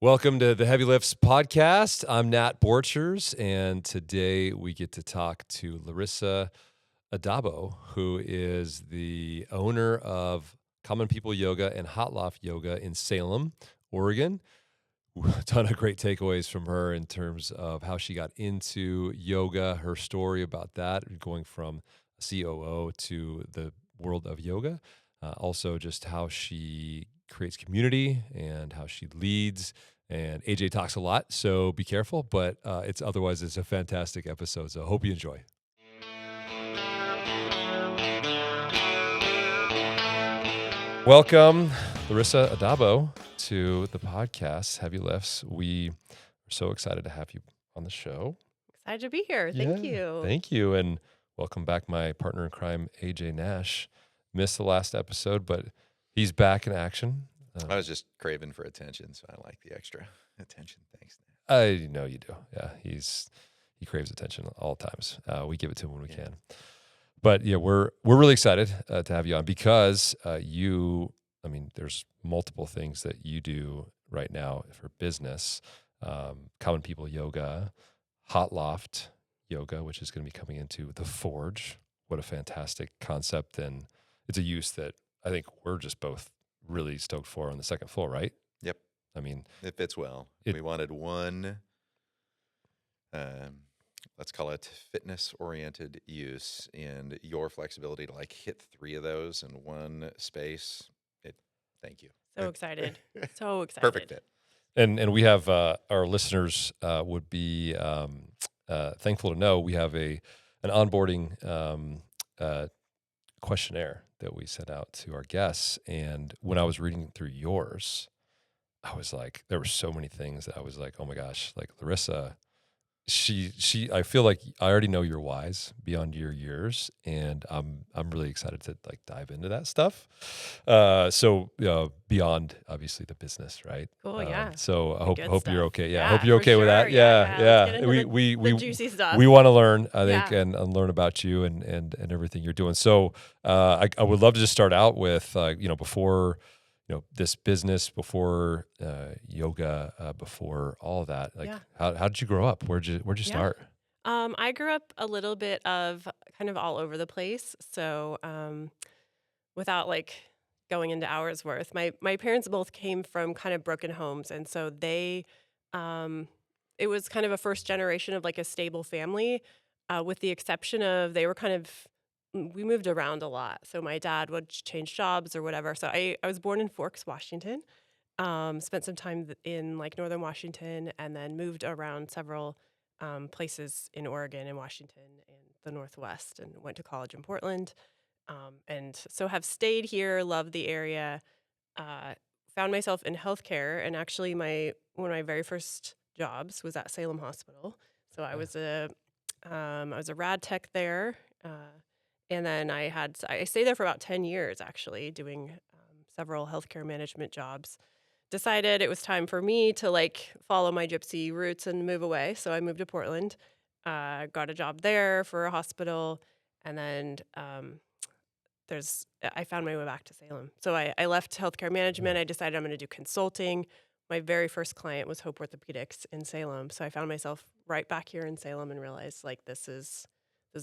Welcome to the Heavy Lifts podcast. I'm Nat Borchers, and today we get to talk to Lorissa Addabbo, who is the owner of Common People Yoga and Hot Loft Yoga in Salem, Oregon. A ton of great takeaways from her in terms of how she got into yoga, her story about that, going from COO to the world of yoga. Also, just how she creates community and how she leads. And AJ talks a lot, so be careful. But it's a fantastic episode. So hope you enjoy. Welcome, Lorissa Addabbo, to the podcast Heavy Lifts. We are so excited to have you on the show. Excited to be here. Thank you. Thank you. And welcome back, my partner in crime, AJ Nash. Missed the last episode, but he's back in action. I was just craving for attention, so I like the extra attention. Thanks. I know you do. Yeah, he craves attention all times. We give it to him when we can. But yeah, we're really excited to have you on because there's multiple things that you do right now for business. Common People Yoga, Hot Loft Yoga, which is going to be coming into the Forge. What a fantastic concept. And it's a use that I think we're just both really stoked for on the second floor, right? Yep. I mean, it fits well. We wanted one, let's call it fitness-oriented use, and your flexibility to hit three of those in one space. Thank you. So excited. So excited. Perfect fit. And we have our listeners would be thankful to know we have an onboarding questionnaire that we sent out to our guests. And when I was reading through yours, I was like, there were so many things that I was like, oh my gosh, like Lorissa, I feel like I already know your whys beyond your years, and I'm really excited to dive into that stuff. So beyond obviously the business, right? Cool, yeah. So I hope you're okay. Yeah, I Yeah, hope you're okay with that. Yeah. The juicy stuff. We want to learn, I think, and learn about you and everything you're doing. So I would love to just start out with before this business, before yoga, before all of that. How did you grow up? Where'd you start? I grew up a little bit of kind of all over the place. So without going into hours worth, my parents both came from kind of broken homes. And so it was kind of a first generation of a stable family, with the exception of we moved around a lot. So my dad would change jobs or whatever. So I was born in Forks, Washington, spent some time in Northern Washington, and then moved around several places in Oregon and Washington and the Northwest, and went to college in Portland. And so have stayed here, loved the area, found myself in healthcare. And actually one of my very first jobs was at Salem Hospital. So I was a rad tech there. And then I stayed there for about 10 years, actually, doing several healthcare management jobs. Decided it was time for me to follow my gypsy roots and move away. So I moved to Portland, got a job there for a hospital, and then I found my way back to Salem. So I left healthcare management. I decided I'm going to do consulting. My very first client was Hope Orthopedics in Salem. So I found myself right back here in Salem and realized this is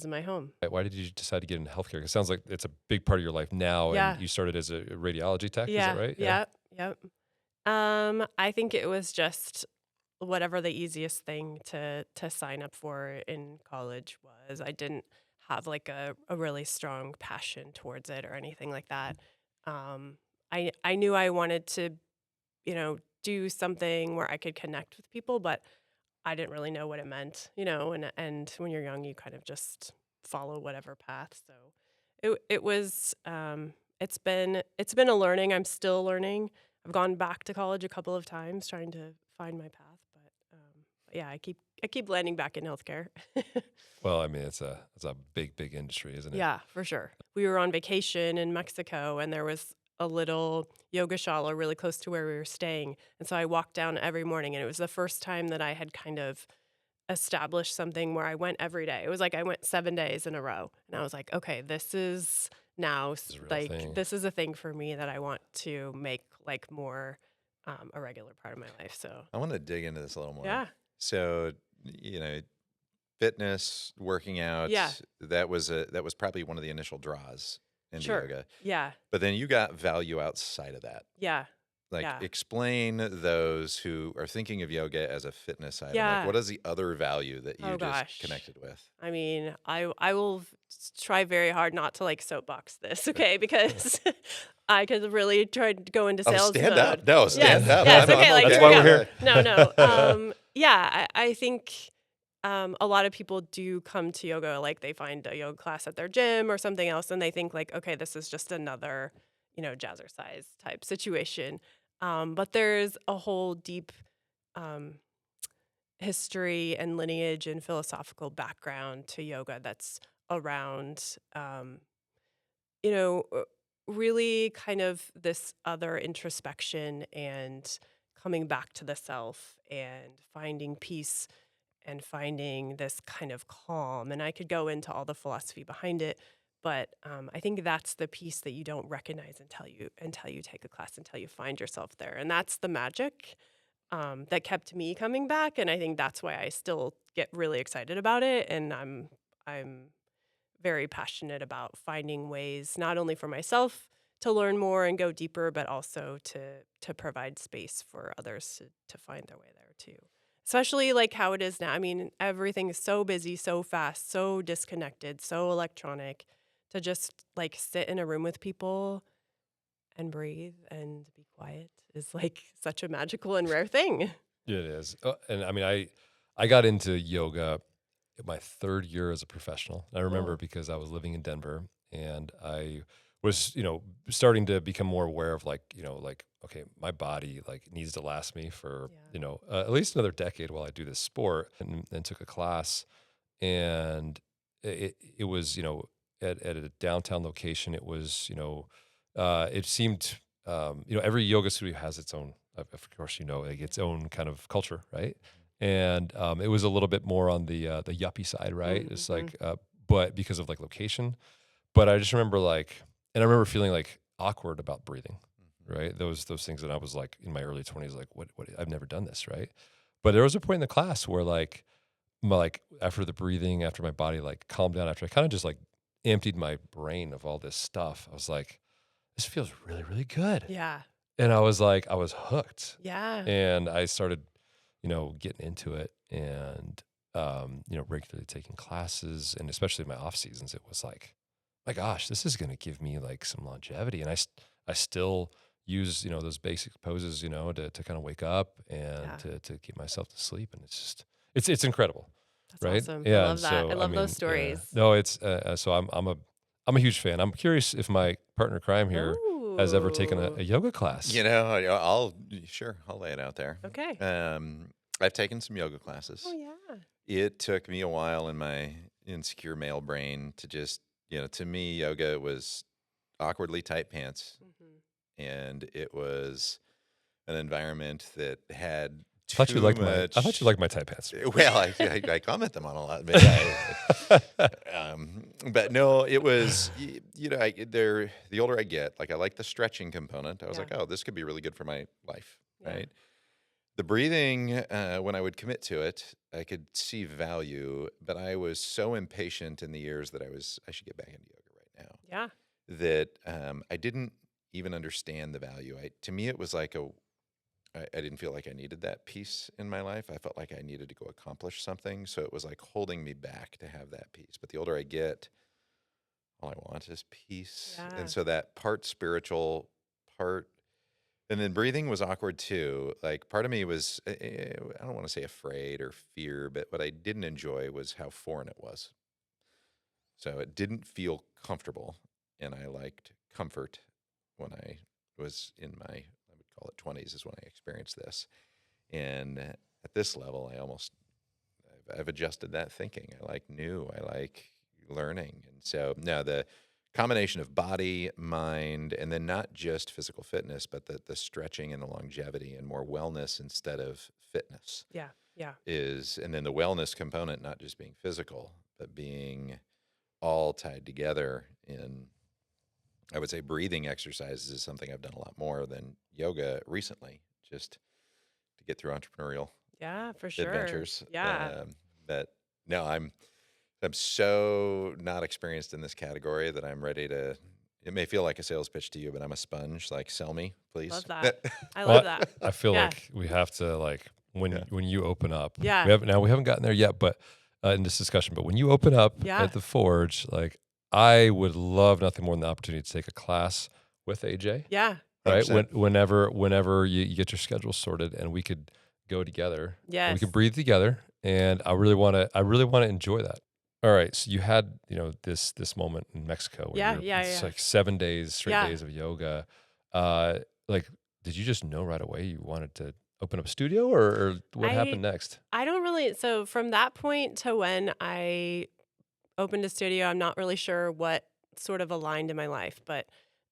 my home. Why did you decide to get into healthcare? It sounds like it's a big part of your life now, and you started as a radiology tech, is that right? Yep. I think it was just whatever the easiest thing to sign up for in college was. I didn't have a really strong passion towards it or anything like that. I knew I wanted to, do something where I could connect with people, but I didn't really know what it meant, and when you're young, you kind of just follow whatever path. So it was, it's been a learning. I'm still learning. I've gone back to college a couple of times trying to find my path, but yeah, I keep landing back in healthcare. Well, I mean, it's a big industry, isn't it? Yeah, for sure. We were on vacation in Mexico, and there was a little yoga shala really close to where we were staying. And so I walked down every morning, and it was the first time that I had kind of established something where I went every day. It was I went 7 days in a row, and I was like, okay, this is now this is a thing for me that I want to make more a regular part of my life. So I want to dig into this a little more. yeah, So, fitness, working out, yeah, that was probably one of the initial draws into sure, yoga. yeah, But then you got value outside of that. yeah, Like, yeah, explain those who are thinking of yoga as a fitness item. Like, yeah. what is the other value that you Oh just gosh. connected with? I mean, I will try very hard not to like soapbox this, okay? Because I could really try to go into Oh, sales stand mode. up. No, Yes, stand up. yes, I'm okay, like That's here why we we're go. here. No. Yeah, I think a lot of people do come to yoga like they find a yoga class at their gym or something else, and they think like, okay, this is just another, jazzercise type situation. But there's a whole deep um, history and lineage and philosophical background to yoga that's around, you know, uh, really kind of this other introspection and coming back to the self and finding peace and finding this kind of calm. And I could go into all the philosophy behind it, but I think that's the piece that you don't recognize until you take a class, until you find yourself there, and that's the magic that kept me coming back. And I think that's why I still get really excited about it. And I'm very passionate about finding ways not only for myself to learn more and go deeper, but also to provide space for others to find their way there too. Especially like how it is now. I mean, everything is so busy, so fast, so disconnected, so electronic. To just like sit in a room with people and breathe and be quiet is like such a magical and rare thing. It is. And I mean, I got into yoga in my third year as a professional. I remember Whoa. because I was living in Denver and I was, starting to become more aware of like, okay, my body like needs to last me for, Yeah. at least another decade while I do this sport, and took a class. And it was, at a downtown location. It was, it seemed, every yoga studio has its own, of course, like its own kind of culture, right? And it was a little bit more on the yuppie side, right? It's Mm-hmm. like, but because of like location. But I just remember and I remember feeling like awkward about breathing, right? Those things that I was like in my early 20s, like what I've never done this, right? But there was a point in the class where after the breathing, after my body like calmed down, after I kind of just like emptied my brain of all this stuff, I was like, this feels really, really good. Yeah. And I was like, I was hooked. Yeah. And I started, getting into it and, regularly taking classes, and especially my off seasons, it was like, my gosh, this is going to give me like some longevity. And I still use, those basic poses, to kind of wake up and Yeah. to get myself to sleep. And it's just, it's incredible. That's Right. awesome. I Yeah. love And that. I so, love those yeah. stories. No, it's, so I'm a huge fan. I'm curious if my partner in crime here has ever taken a Ooh. yoga class. I'll lay it out there. Okay. I've taken some yoga classes. Oh yeah. It took me a while in my insecure male brain to just, to me, yoga was awkwardly tight pants, Mm-hmm. and it was an environment that had I thought you too liked much. I thought you liked my tight pants. Well, I comment them on a lot, but no, it was the older I get, like I like the stretching component. I was Yeah. like, oh, this could be really good for my life, Yeah. right? The breathing, when I would commit to it, I could see value, but I was so impatient in the years that I should get back into yoga right now, Yeah. that I didn't even understand the value. To me, it was like I didn't feel like I needed that piece in my life. I felt like I needed to go accomplish something. So it was like holding me back to have that peace. But the older I get, all I want is peace. Yeah. And so that part spiritual, part, and then breathing was awkward too. Like part of me was, I don't want to say afraid or fear, but what I didn't enjoy was how foreign it was. So it didn't feel comfortable. And I liked comfort when I was in my, I would call it 20s is when I experienced this. And at this level, I've adjusted that thinking. I like new, I like learning. And so now the combination of body, mind, and then not just physical fitness, but the stretching and the longevity and more wellness instead of fitness Yeah. Yeah. and then the wellness component, not just being physical, but being all tied together in, I would say breathing exercises is something I've done a lot more than yoga recently, just to get through entrepreneurial Yeah, for sure. adventures. Yeah. But no, I'm so not experienced in this category that I'm ready to. It may feel like a sales pitch to you, but I'm a sponge. Like, sell me, please. Love that. I Well, love that. I feel Yeah. like we have to Yeah. when you open up. Yeah. We haven't gotten there yet, but in this discussion. But when you open up Yeah. at the Forge, like I would love nothing more than the opportunity to take a class with AJ. Yeah. Right. 100%. Whenever you get your schedule sorted, and we could go together. And Yes. we could breathe together, and I really want to enjoy that. All right, so you had this moment in Mexico where it's like 7 days straight days of yoga. Like, did you just know right away you wanted to open up a studio, or what happened next? I don't really. So from that point to when I opened a studio, I'm not really sure what sort of aligned in my life, but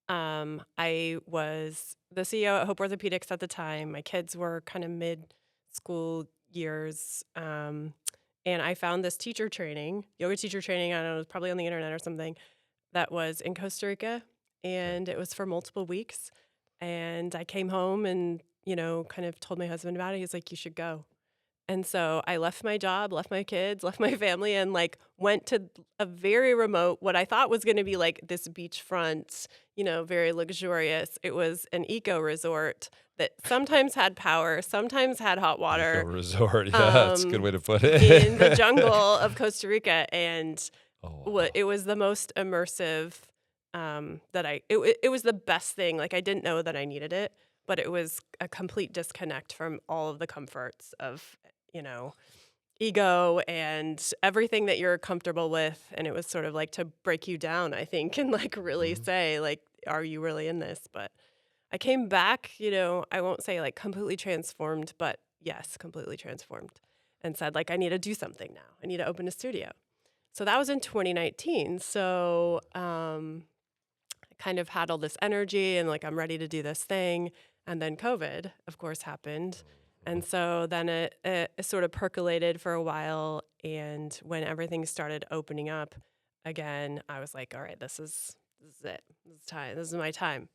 I was the CEO at Hope Orthopedics at the time. My kids were kind of mid-school years. And I found this yoga teacher training, I don't know, it was probably on the internet or something, that was in Costa Rica. And it was for multiple weeks. And I came home and, kind of told my husband about it. He's like, you should go. And so I left my job, left my kids, left my family, and like went to a very remote, what I thought was going to be like this beachfront, very luxurious. It was an eco resort that sometimes had power, sometimes had hot water. Eco resort, yeah, that's a good way to put it. In the jungle of Costa Rica, and wow. it was the most immersive. It was the best thing. Like I didn't know that I needed it, but it was a complete disconnect from all of the comforts of ego and everything that you're comfortable with. And it was sort of like to break you down, I think, and like really say, like, are you really in this? But I came back, I won't say like completely transformed, but yes, completely transformed, and said like, I need to do something now. I need to open a studio. So that was in 2019. So I kind of had all this energy and like, I'm ready to do this thing. And then COVID, of course, happened. And so then it sort of percolated for a while. And when everything started opening up again, I was like, all right, this is it. This is time. This is my time.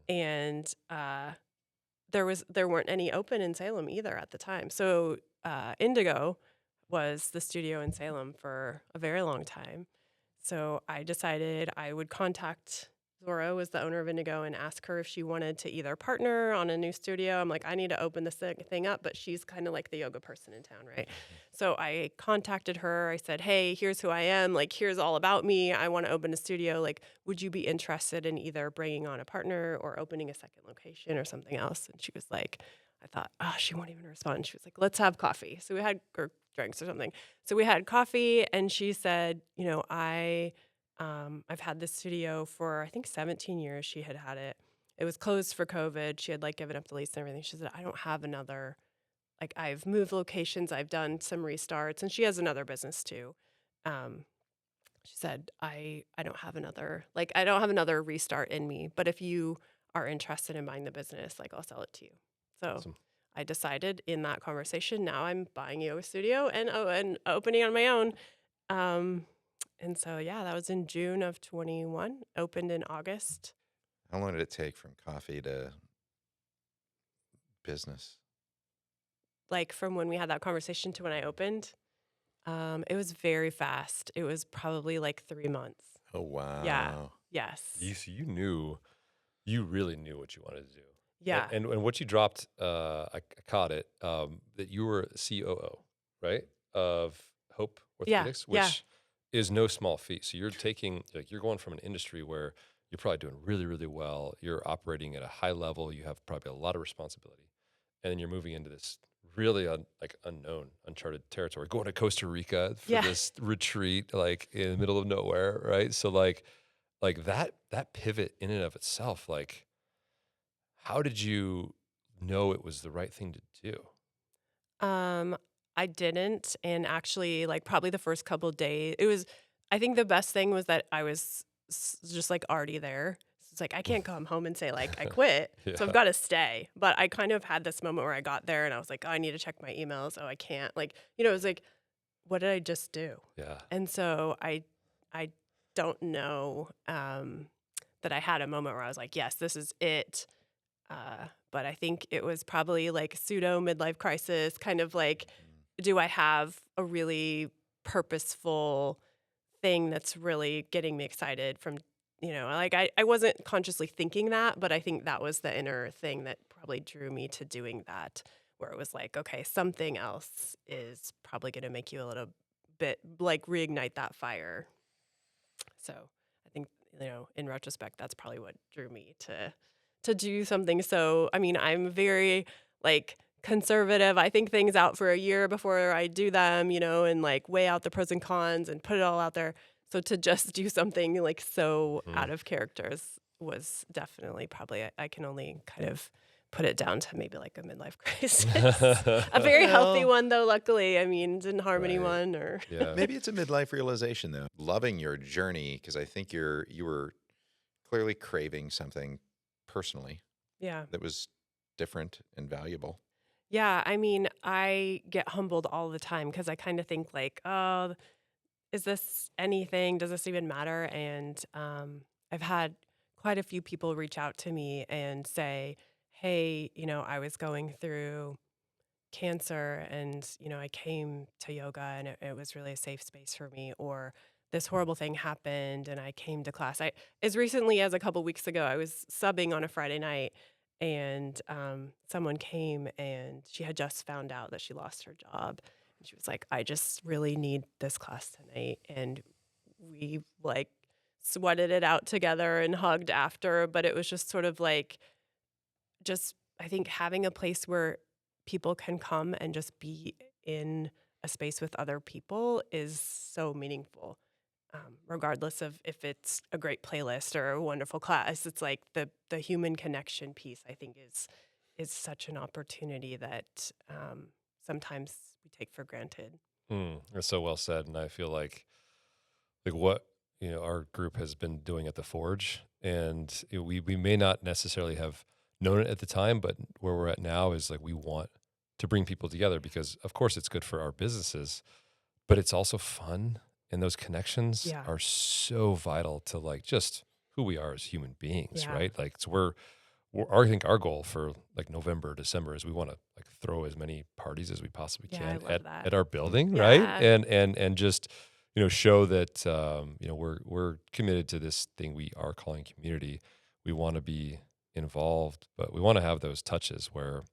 And there weren't any open in Salem either at the time. So Indigo was the studio in Salem for a very long time. So I decided I would contact Zora, was the owner of Indigo, and ask her if she wanted to either partner on a new studio. I'm like, I need to open this thing up, but she's kind of like the yoga person in town, right? So I contacted her. I said, hey, here's who I am. Like, here's all about me. I want to open a studio. Like, would you be interested in either bringing on a partner or opening a second location or something else? And she was like, I thought, oh, she won't even respond. She was like, let's have coffee. So we had, or drinks or something. So we had coffee, and she said, I've had this studio for, I think, 17 years. She had it. It was closed for COVID. She had like given up the lease and everything. She said, I don't have another, like I've moved locations. I've done some restarts, and she has another business too. She said, I don't have another restart in me, but if you are interested in buying the business, like I'll sell it to you. So awesome. I decided in that conversation, now I'm buying a yoga studio and opening on my own. And so, yeah, that was in June of 21, opened in August. How long did it take from coffee to business? Like from when we had that conversation to when I opened, it was very fast. It was probably like 3 months. Oh, wow. Yeah. Yes. You really knew what you wanted to do. Yeah. And what you dropped, I caught it, that you were COO, right? Of Hope Orthopedics, which is no small feat. So you're you're going from an industry where you're probably doing really, really well. You're operating at a high level. You have probably a lot of responsibility. And then you're moving into this really unknown, uncharted territory, going to Costa Rica for this retreat, like in the middle of nowhere, right? So like that pivot in and of itself, like, how did you know it was the right thing to do? I didn't. And actually, like probably the first couple of days, I think the best thing was that I was just like already there. So it's like, I can't come home and say like, I quit. So I've got to stay. But I kind of had this moment where I got there and I was like, oh, I need to check my emails. Oh, I can't. Like, it was like, what did I just do? Yeah. And so I don't know that I had a moment where I was like, yes, this is it. But I think it was probably like pseudo midlife crisis, kind of like, do I have a really purposeful thing that's really getting me excited from, like I wasn't consciously thinking that, but I think that was the inner thing that probably drew me to doing that, where it was like, okay, something else is probably going to make you a little bit like reignite that fire. So I think, in retrospect, that's probably what drew me to do something. So, I mean, I'm very like conservative. I think things out for a year before I do them, and like weigh out the pros and cons and put it all out there. So to just do something like so out of characters was definitely probably, I can only kind of put it down to maybe like a midlife crisis. A very healthy Well, one though, luckily. I mean, didn't harm Right. anyone or Yeah. maybe it's a midlife realization though. Loving your journey because I think you were clearly craving something personally yeah. that was different and valuable. Yeah, I mean, I get humbled all the time because I kind of think like, oh, is this anything? Does this even matter? And I've had quite a few people reach out to me and say, hey, I was going through cancer and, I came to yoga and it was really a safe space for me. Or this horrible thing happened and I came to class. As recently as a couple weeks ago, I was subbing on a Friday night and someone came and she had just found out that she lost her job. And she was like, I just really need this class tonight. And we like sweated it out together and hugged after. But it was just sort of like, just I think having a place where people can come and just be in a space with other people is so meaningful. Regardless of if it's a great playlist or a wonderful class, it's like the human connection piece. I think is such an opportunity that sometimes we take for granted. That's so well said. And I feel like what, our group has been doing at the Forge. And we may not necessarily have known it at the time, but where we're at now is like we want to bring people together because, of course, it's good for our businesses, but it's also fun. And those connections Yeah. are so vital to like just who we are as human beings, Yeah. right? Like, so I think our goal for like November, December is we want to like throw as many parties as we possibly Yeah, I can love that. at our building, Yeah. right? And just show that we're committed to this thing we are calling community. We want to be involved, but we want to have those touches where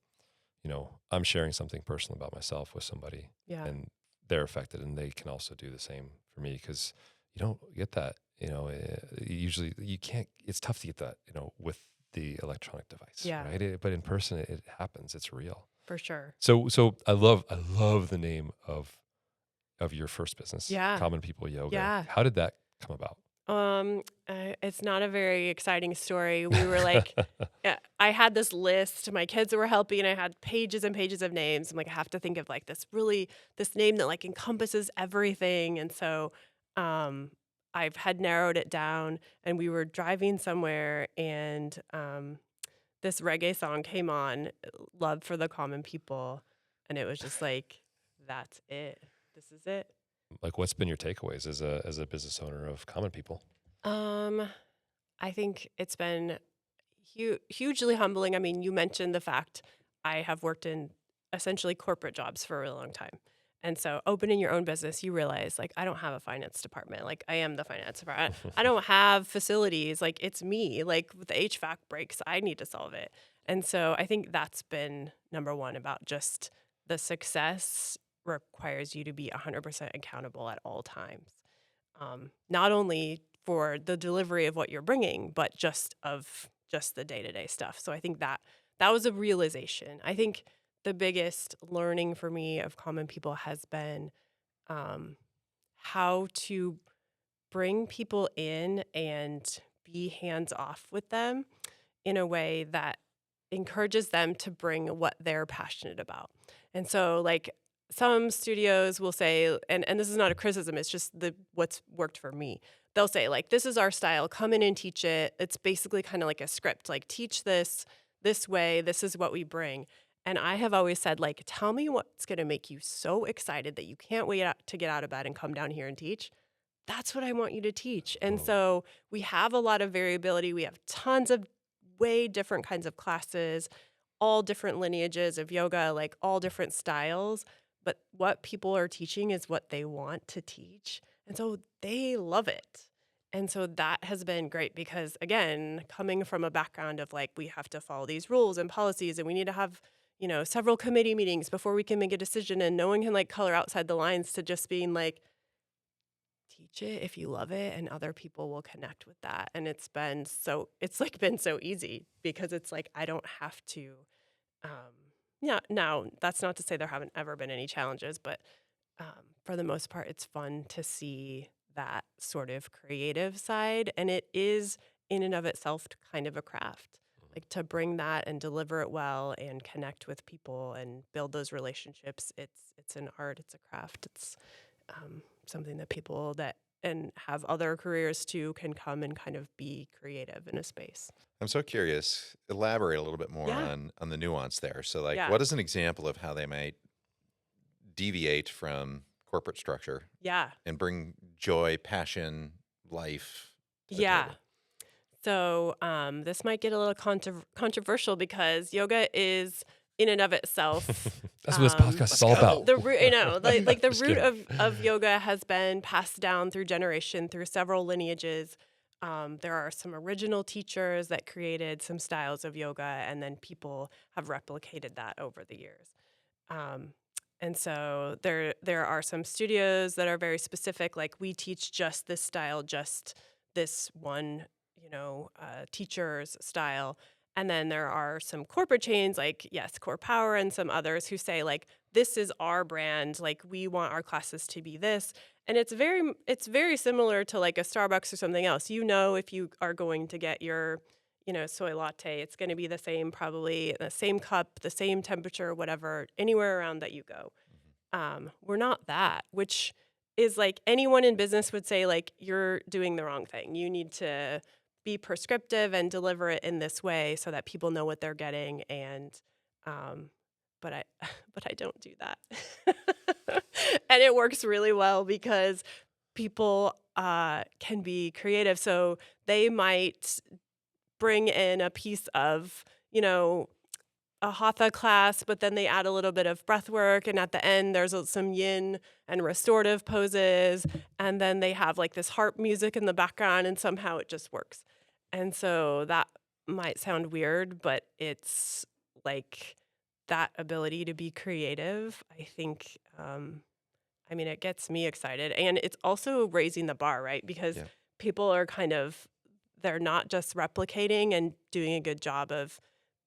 I'm sharing something personal about myself with somebody, Yeah. and they're affected, and they can also do the same for me because you don't get that. Usually you can't. It's tough to get that. With the electronic device, Yeah. right? But in person, it happens. It's real. For sure. So I love the name of your first business, Yeah. Common People Yoga. Yeah. How did that come about? It's not a very exciting story. We were like, I had this list. My kids were helping. I had pages and pages of names. I'm like, I have to think of like this name that like encompasses everything. And so, I've had narrowed it down. And we were driving somewhere, and this reggae song came on, "Love for the Common People," and it was just like, that's it. This is it. Like, what's been your takeaways as a business owner of Common People? I think it's been hugely humbling. I mean, you mentioned the fact I have worked in essentially corporate jobs for a really long time. And so opening your own business, you realize like, I don't have a finance department. Like I am the finance department. I don't have facilities. Like it's me, like with the HVAC breaks, I need to solve it. And so I think that's been number one about just the success requires you to be 100% accountable at all times. Not only for the delivery of what you're bringing, but just the day-to-day stuff. So I think that was a realization. I think the biggest learning for me of Common People has been how to bring people in and be hands off with them in a way that encourages them to bring what they're passionate about. And so like some studios will say, and this is not a criticism, it's just what's worked for me. They'll say like, this is our style, come in and teach it. It's basically kind of like a script, like teach this way, this is what we bring. And I have always said like, tell me what's going to make you so excited that you can't wait to get out of bed and come down here and teach. That's what I want you to teach. And so we have a lot of variability. We have tons of way different kinds of classes, all different lineages of yoga, like all different styles. But what people are teaching is what they want to teach. And so they love it. And so that has been great because, again, coming from a background of like, we have to follow these rules and policies and we need to have, several committee meetings before we can make a decision, and no one can like color outside the lines, to just being like, teach it if you love it and other people will connect with that. And it's been so easy because it's like, I don't have to, now that's not to say there haven't ever been any challenges, but for the most part, it's fun to see that sort of creative side. And it is in and of itself kind of a craft, like to bring that and deliver it well and connect with people and build those relationships. It's an art, it's a craft. It's something that people that and have other careers too can come and kind of be creative in a space. I'm so curious. Elaborate a little bit more Yeah. on the nuance there. So, like, Yeah. what is an example of how they might deviate from corporate structure Yeah. and bring joy, passion, life to the Yeah. table? So this might get a little controversial because yoga is in and of itself. That's what this podcast is all about. The root, like the Just root kidding. of yoga has been passed down through generation, through several lineages. There are some original teachers that created some styles of yoga, and then people have replicated that over the years. And so there are some studios that are very specific, like we teach just this style, just this one, teacher's style. And then there are some corporate chains like, yes, Core Power and some others who say like, this is our brand. Like we want our classes to be this. And it's very similar to like a Starbucks or something else. If you are going to get your, soy latte, it's going to be the same, probably the same cup, the same temperature, whatever, anywhere around that you go. We're not that, which is like anyone in business would say, like, you're doing the wrong thing. You need to be prescriptive and deliver it in this way so that people know what they're getting. And, but I don't do that. And it works really well because people can be creative. So they might bring in a piece of, a hatha class, but then they add a little bit of breath work. And at the end, there's some yin and restorative poses. And then they have like this harp music in the background, and somehow it just works. And so that might sound weird, but it's like that ability to be creative, I think, it gets me excited. And it's also raising the bar, right? Because Yeah. people are they're not just replicating and doing a good job of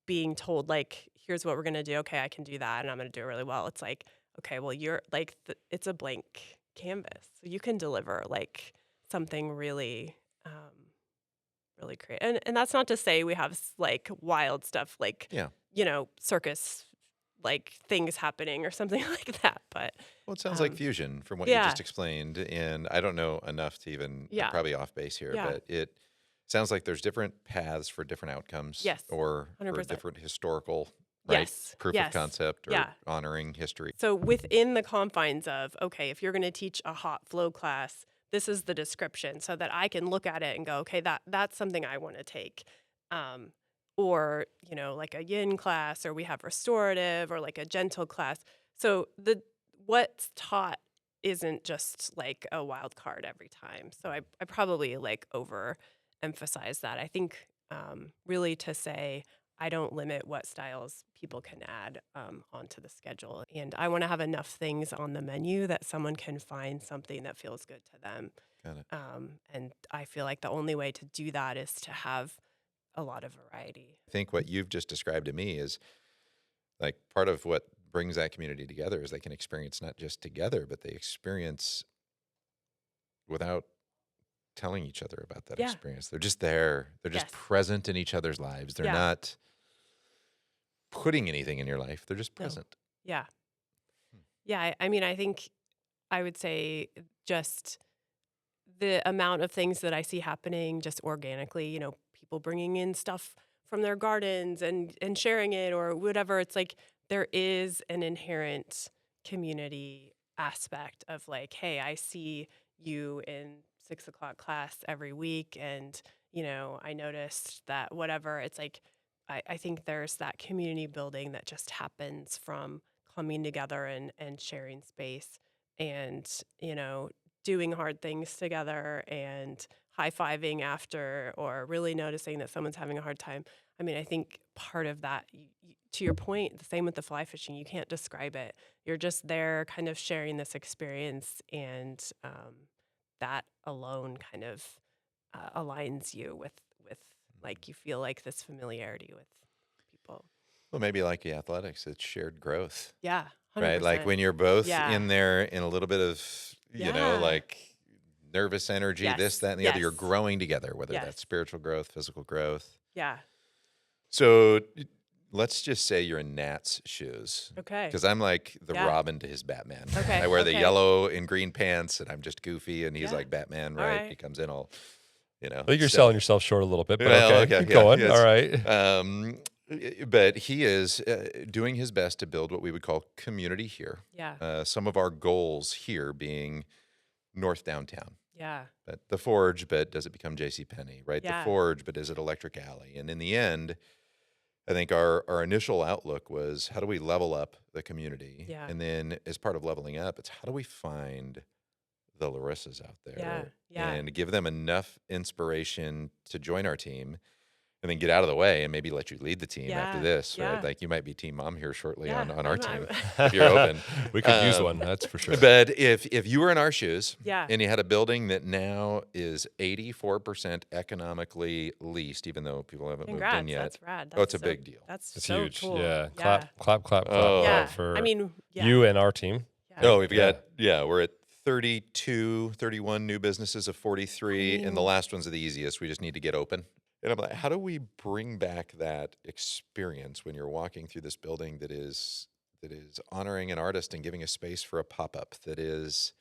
being told, like, here's what we're going to do. Okay, I can do that and I'm going to do it really well. It's like, okay, well, you're like, it's a blank canvas. So you can deliver like something really, really creative. And that's not to say we have like wild stuff, like, Yeah. Circus, like things happening or something like that. But Well, it sounds like fusion from what you yeah. just explained. And I don't know enough to even, I'm Yeah. probably off base here, Yeah. but it sounds like there's different paths for different outcomes. Yes, Or for 100%. different historical, right? Yes. Proof Yes. of concept or Yeah. honoring history. So within the confines of, okay, if you're going to teach a hot flow class, this is the description so that I can look at it and go, okay, that's something I want to take. Or, like a yin class, or we have restorative, or like a gentle class. So what's taught isn't just like a wild card every time. So I probably like overemphasize that. I think really to say, I don't limit what styles people can add onto the schedule. And I want to have enough things on the menu that someone can find something that feels good to them. Got it. And I feel like the only way to do that is to have a lot of variety. I think what you've just described to me is like part of what brings that community together is they can experience not just together, but they experience without telling each other about that Yeah. experience. They're just there. They're just Yes. present in each other's lives. They're Yeah. not putting anything in your life. They're just No. present. Yeah. Yeah. I think I would say just the amount of things that I see happening just organically, people bringing in stuff from their gardens and sharing it or whatever. It's like there is an inherent community aspect of like, hey, I see you in 6 o'clock class every week, and I noticed that whatever, it's like, I think there's that community building that just happens from coming together and sharing space and, doing hard things together and high-fiving after or really noticing that someone's having a hard time. I mean, I think part of that, to your point, the same with the fly fishing, you can't describe it. You're just there kind of sharing this experience, and that alone kind of aligns you with like you feel like this familiarity with people. Well, maybe like the athletics, it's shared growth, Yeah, right? Like 100%. when you're both Yeah. in there in a little bit of, Yeah. like nervous energy, this, Yes. that, and the other, you're Yes. growing together, whether Yes. that's spiritual growth, physical growth. Yeah. So let's just say you're in Nat's shoes. Okay. Because I'm like the Yeah. Robin to his Batman. Okay, I wear the okay. yellow and green pants, and I'm just goofy, and he's Yeah. like Batman, All right? right. He comes in all, I think you're so- selling yourself short a little bit, but Well, okay, okay, keep yeah, going. yes. All right. But he is doing his best to build what we would call community here. Yeah. Some of our goals here being North Downtown. Yeah. But the Forge, but does it become JCPenney, right? Yeah. The Forge, but is it Electric Alley? And in the end, I think our initial outlook was how do we level up the community? Yeah. And then as part of leveling up, it's how do we find the Larissas out there Yeah. and give them enough inspiration to join our team and then get out of the way and maybe let you lead the team after Yeah. this, Yeah. right? Like you might be team mom here shortly Yeah. on our I'm- team I'm- if you're open. We could use Um, one, that's for sure. But if you were in our shoes Yeah. and you had a building that now is 84% economically leased, even though people haven't Congrats. moved in yet. That's rad. Oh, it's a so- big deal. That's It's so huge. cool. Yeah. Clap, clap, clap, clap, Oh. Yeah. for I mean, yeah. you and our team. Yeah. Oh, we've Yeah. got, we're at 32, 31 new businesses of 43, and the last one's the easiest. We just need to get open. And I'm like, how do we bring back that experience when you're walking through this building that is honoring an artist and giving a space for a pop-up that is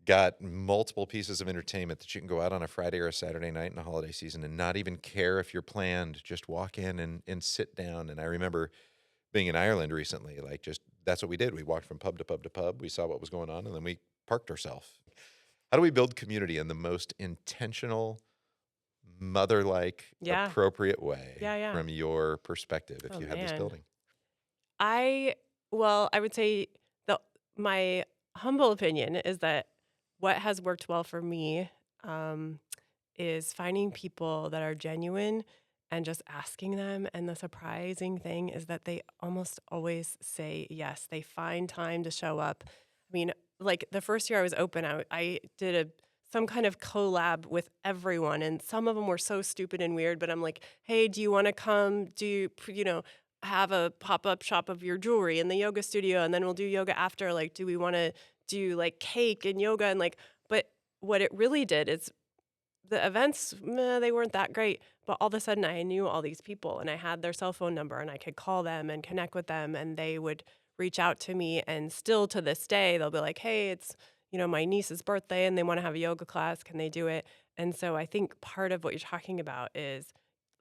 got multiple pieces of entertainment that you can go out on a Friday or a Saturday night in the holiday season and not even care if you're planned, just walk in and sit down. And I remember being in Ireland recently, like just that's what we did. We walked from pub to pub to pub. We saw what was going on, and then we parked ourselves. How do we build community in the most intentional, mother-like, Yeah. appropriate way Yeah. from your perspective if Oh, you had this man. building? I would say my humble opinion is that what has worked well for me is finding people that are genuine and just asking them. And the surprising thing is that they almost always say yes. They find time to show up. I mean, like the first year I was open, I did some kind of collab with everyone, and some of them were so stupid and weird. But I'm like, hey, do you want to come? Have a pop-up shop of your jewelry in the yoga studio, and then we'll do yoga after. Like, do we want to do like cake and yoga and like? But what it really did is the events, they weren't that great. But all of a sudden, I knew all these people, and I had their cell phone number, and I could call them and connect with them, and they would reach out to me. And still to this day, they'll be like, hey, it's my niece's birthday, and they want to have a yoga class. Can they do it? And so I think part of what you're talking about is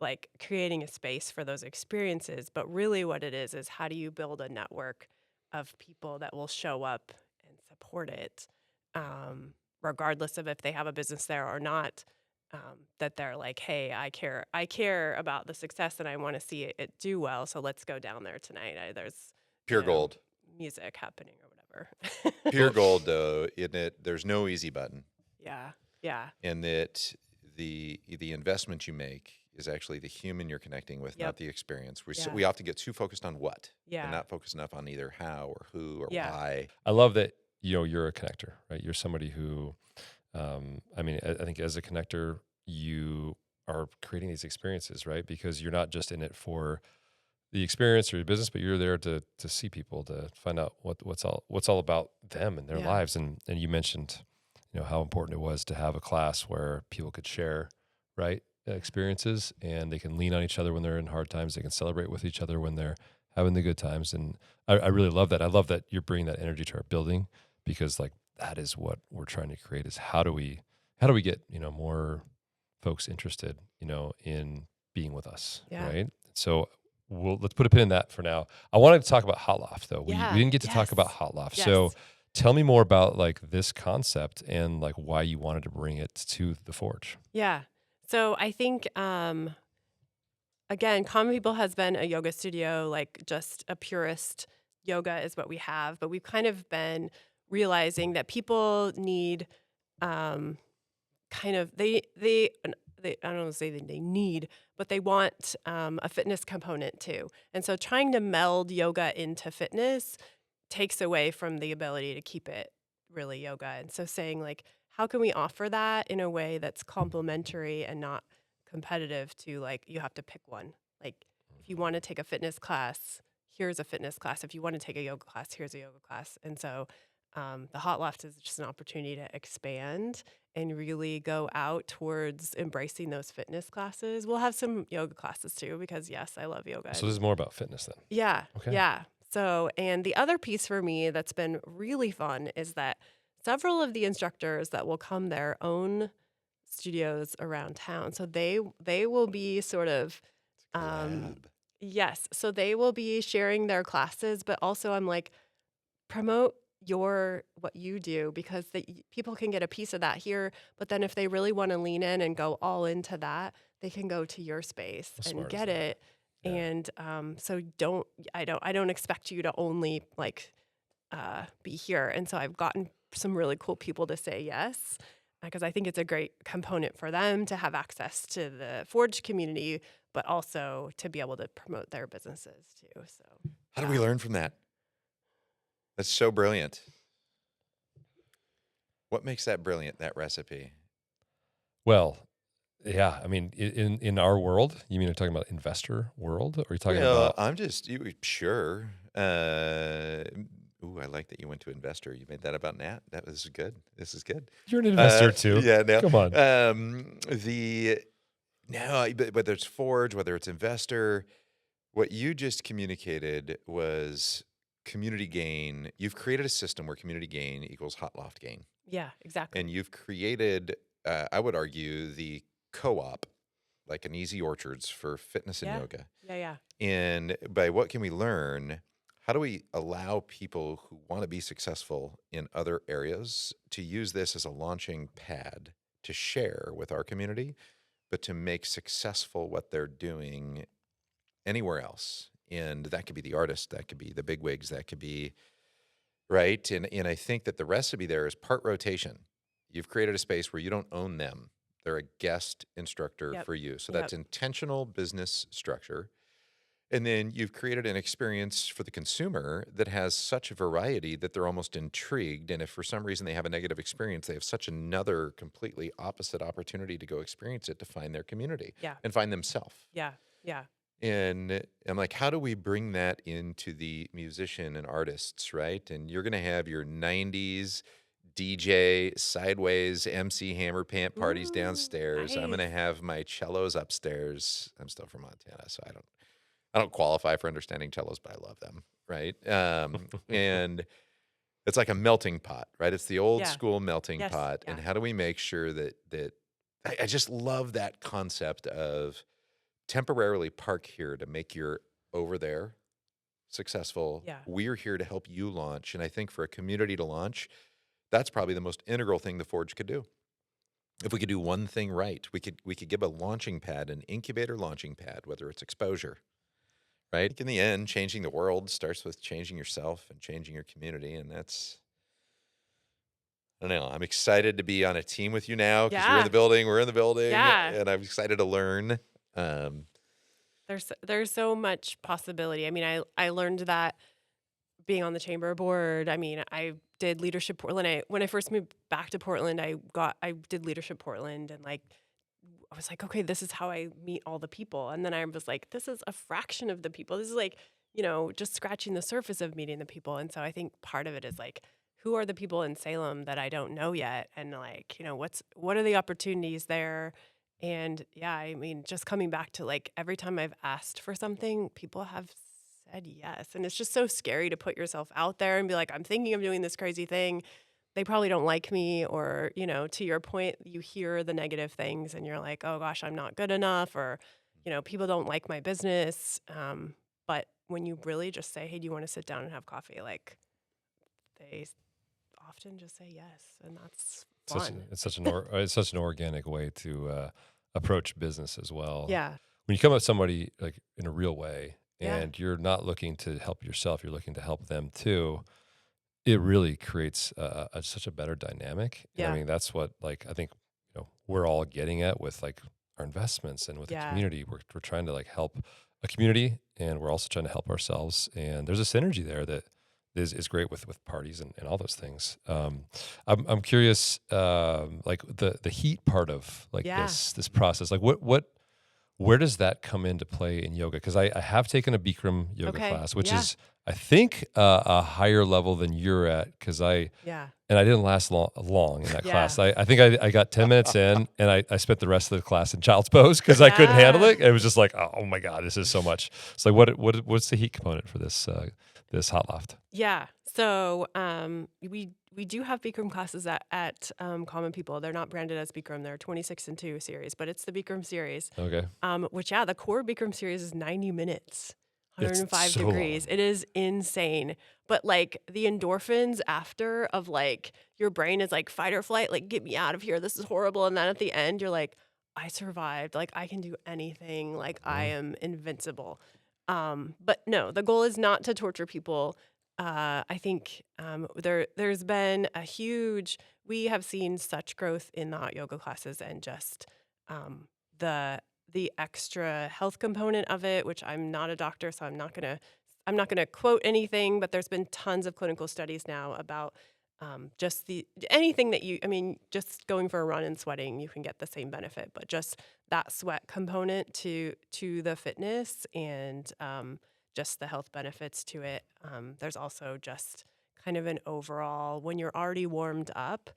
like creating a space for those experiences. But really what it is how do you build a network of people that will show up and support it, regardless of if they have a business there or not, that they're like, hey, I care about the success and I want to see it do well. So let's go down there tonight. There's Pure gold. music happening or whatever. Pure gold, though, in it, there's no easy button. Yeah. And that the investment you make is actually the human you're connecting with, not Yep. the experience. Yeah. We often get too focused on what, Yeah. and not focused enough on either how or who or Yeah. why. I love that you're a connector, right? You're somebody who, I think as a connector, you are creating these experiences, right? Because you're not just in it for the experience or your business, but you're there to see people, to find out what's all about them and their Yeah. lives. And you mentioned, how important it was to have a class where people could share, right, experiences, and they can lean on each other when they're in hard times. They can celebrate with each other when they're having the good times. And I really love that. I love that you're bringing that energy to our building, because like that is what we're trying to create, is how do we get, more folks interested, in being with us. Yeah. Right. So let's put a pin in that for now. I wanted to talk about Hot Loft though. Yeah. We didn't get to talk Yes. about Hot Loft. Yes. So tell me more about like this concept and like why you wanted to bring it to the Forge. Yeah. So I think, again, Common People has been a yoga studio, like just a purist yoga is what we have. But we've kind of been realizing that people need um, kind of, I don't want to say that they need, but they want a fitness component too. And so trying to meld yoga into fitness takes away from the ability to keep it really yoga. And so saying like, how can we offer that in a way that's complementary and not competitive to like, you have to pick one. Like if you want to take a fitness class, here's a fitness class. If you want to take a yoga class, here's a yoga class. And so the Hot Loft is just an opportunity to expand and really go out towards embracing those fitness classes. We'll have some yoga classes too, because yes, I love yoga. So this is more about fitness then. Yeah. Okay. Yeah. So, and the other piece for me that's been really fun is that several of the instructors that will come there own studios around town. So they will be sort of Collab. yes. So they will be sharing their classes, but also I'm like, promote what you do because people can get a piece of that here. But then if they really want to lean in and go all into that, they can go to your space How and smart is get that? it. Yeah. And so I don't expect you to only like be here. And so I've gotten some really cool people to say yes because I think it's a great component for them to have access to the Forge community, but also to be able to promote their businesses too. So How do we learn from that? That's so brilliant. What makes that brilliant, that recipe? Well, yeah. I mean, in our world, you mean you're talking about investor world, or are you talking about? I'm just sure. Ooh, I like that you went to investor. You made that about Nat. This is good. This is good. You're an investor too. Yeah, no. Come on. But whether it's Forge, whether it's investor, what you just communicated was community gain. You've created a system where community gain equals Hot Loft gain. yeah, exactly. And you've created, I would argue, the co-op, like an Easy Orchards for fitness and Yeah. yoga. Yeah. And by what can we learn? How do we allow people who want to be successful in other areas to use this as a launching pad to share with our community, but to make successful what they're doing anywhere else? And that could be the artist, that could be the bigwigs, that could be right. And I think that the recipe there is part rotation. You've created a space where you don't own them. They're a guest instructor Yep. for you. So Yep. that's intentional business structure. And then you've created an experience for the consumer that has such a variety that they're almost intrigued. And if for some reason they have a negative experience, they have such another completely opposite opportunity to go experience it, to find their community Yeah. and find themselves. Yeah. Yeah. And I'm like, how do we bring that into the musician and artists, right? And you're going to have your 90s DJ sideways MC hammer pant parties Ooh, downstairs. I'm going to nice. have my cellos upstairs. I'm still from Montana, so I don't qualify for understanding cellos, but I love them, right? And it's like a melting pot, right? It's the old Yeah. school melting Yes. pot. Yeah. And how do we make sure that I just love that concept of temporarily park here to make your over there successful. Yeah. We're here to help you launch. And I think for a community to launch, that's probably the most integral thing the Forge could do. If we could do one thing right, we could give a launching pad, an incubator launching pad, whether it's exposure, right? In the end, changing the world starts with changing yourself and changing your community. And that's, I don't know, I'm excited to be on a team with you now because you're in Yeah. the building, we're in the building, Yeah. and I'm excited to learn. There's so much possibility. I mean, I learned that being on the chamber board. I mean, I did leadership Portland. When I first moved back to Portland, I did leadership Portland, and like I was like, okay, this is how I meet all the people. And then I was like, this is a fraction of the people. This is like, just scratching the surface of meeting the people. And so I think part of it is like, who are the people in Salem that I don't know yet? And like, what are the opportunities there? And yeah, I mean, just coming back to like every time I've asked for something, people have said yes. And it's just so scary to put yourself out there and be like, I'm thinking of doing this crazy thing. They probably don't like me, or, to your point, you hear the negative things and you're like, oh gosh, I'm not good enough, or, people don't like my business. But when you really just say, hey, do you want to sit down and have coffee? Like they often just say yes. And that's fun. It's such an organic way to approach business as well. Yeah. When you come at somebody like in a real way, Yeah. and you're not looking to help yourself, you're looking to help them too. It really creates such a better dynamic. And Yeah. I mean, that's what like I think we're all getting at with like our investments and with the Yeah. community. We're trying to like help a community, and we're also trying to help ourselves. And there's a synergy there that is great with parties and all those things. I'm curious, like the heat part of like Yeah. this process. Like where does that come into play in yoga? Because I have taken a Bikram yoga Okay. class, which Yeah. is I think a higher level than you're at. Because I didn't last long in that Yeah. class. I think I got 10 minutes in, and I spent the rest of the class in child's pose because I couldn't handle it. It was just like, oh my god, this is so much. It's like what's the heat component for this this Hot Loft? Yeah. So we do have Bikram classes at Common People. They're not branded as Bikram. They're 26 and 2 series, but it's the Bikram series. Okay. Which, the core Bikram series is 90 minutes, It's 105 so degrees. long. It is insane. But like the endorphins after of like your brain is like fight or flight, like get me out of here. This is horrible. And then at the end, you're like, I survived. Like I can do anything. Like I am invincible. But no, the goal is not to torture people. I think there's been we have seen such growth in the hot yoga classes and just the extra health component of it, which I'm not a doctor, so I'm not gonna quote anything, but there's been tons of clinical studies now about just anything that just going for a run and sweating, you can get the same benefit, but just that sweat component to the fitness and just the health benefits to it. There's also just kind of an overall, when you're already warmed up,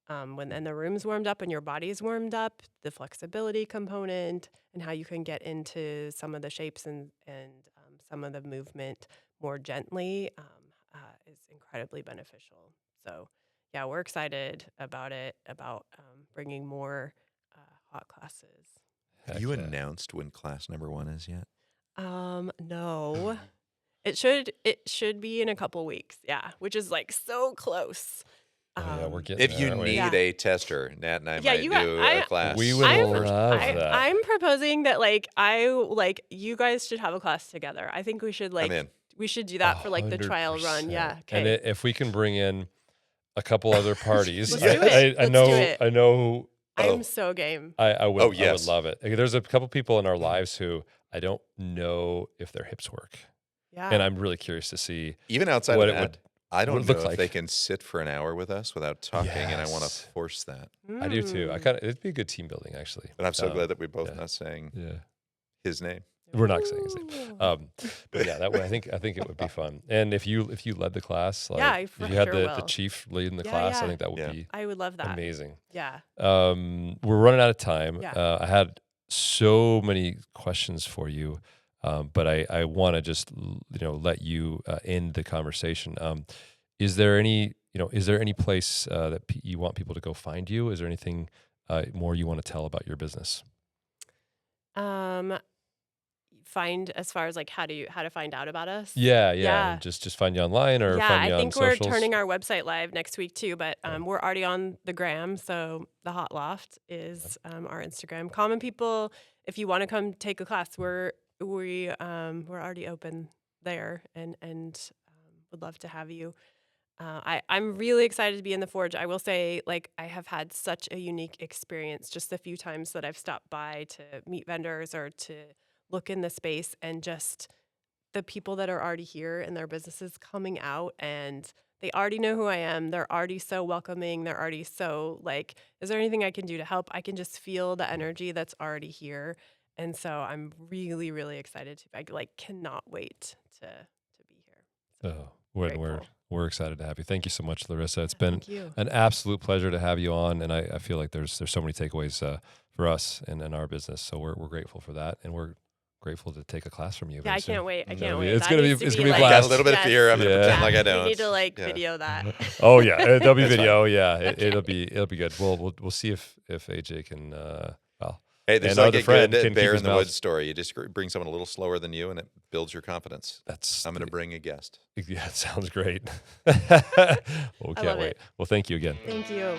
when the room's warmed up and your body's warmed up, the flexibility component and how you can get into some of the shapes and some of the movement more gently is incredibly beneficial. So yeah, we're excited about it, about bringing more hot classes. Have you announced when class number 1 is yet? No. It should be in a couple weeks. Yeah, which is like so close. Yeah, we're getting If there, you aren't we? need a tester, Nat and I Yeah, might you do got- a class. We would love that. I'm proposing that you guys should have a class together. I think we should I'm in. we should do that for like the trial run. 100%. Yeah. And Okay. if we can bring in a couple other parties, Let's do it. I Let's know do it. I know I'm so game. I would Oh, I would yes. love it. Like, there's a couple people in our lives who I don't know if their hips work, Yeah. and I'm really curious to see Even outside what of it that, would. I don't would know look if like. they can sit for an hour with us without talking, and I want to Yes. force that. I do too. I Mm. kind of it'd be a good team building actually. And I'm so Um, glad that we both yeah. not saying Yeah, his name. we're not saying his name. Ooh. But yeah, that way I think it would be fun. And if you led the class, like Yeah, I if for you had sure the will. chief leading the Yeah, class, I yeah. think that would Yeah. be I would love that. amazing. Yeah. We're running out of time. Yeah. I had so many questions for you, but I want to just let you end the conversation. Is there any place that you want people to go find you? Is there anything more you want to tell about your business? Find as far as like how to find out about us. Yeah. Yeah. Just find you online or Yeah, find you I on think we're socials. turning our website live next week too, but Okay. we're already on the gram. So the Hot Loft is our Instagram. Common People, if you want to come take a class, we're already open there and would love to have you. I'm really excited to be in the Forge. I will say, like, I have had such a unique experience just the few times that I've stopped by to meet vendors or to look in the space, and just the people that are already here and their businesses coming out, and they already know who I am. They're already so welcoming. They're already so like, is there anything I can do to help? I can just feel the energy that's already here. And so I'm really, really excited. I cannot wait to be here. So grateful. We're excited to have you. Thank you so much, Lorissa. It's been Thank you. an absolute pleasure to have you on, and I feel like there's so many takeaways for us and our business. So we're grateful for that, and we're grateful to take a class from you. Yeah, very I soon. can't wait. I That'll can't be- wait. It's That gonna be needs to it's be gonna be a like- Got blast. a little bit of Yes. fear. I'm going to Yeah. pretend like I We don't. need to like Yeah. video that. Oh yeah, there'll be That's video. Yeah, it'll be good. We'll see if AJ can. Hey, there's And our like other a friend good can bear keep in his the mouth- woods story. You just bring someone a little slower than you, and it builds your confidence. That's I'm going to bring a guest. Yeah, it sounds great. Well, we can't love wait. it. Well, thank you again. Thank you.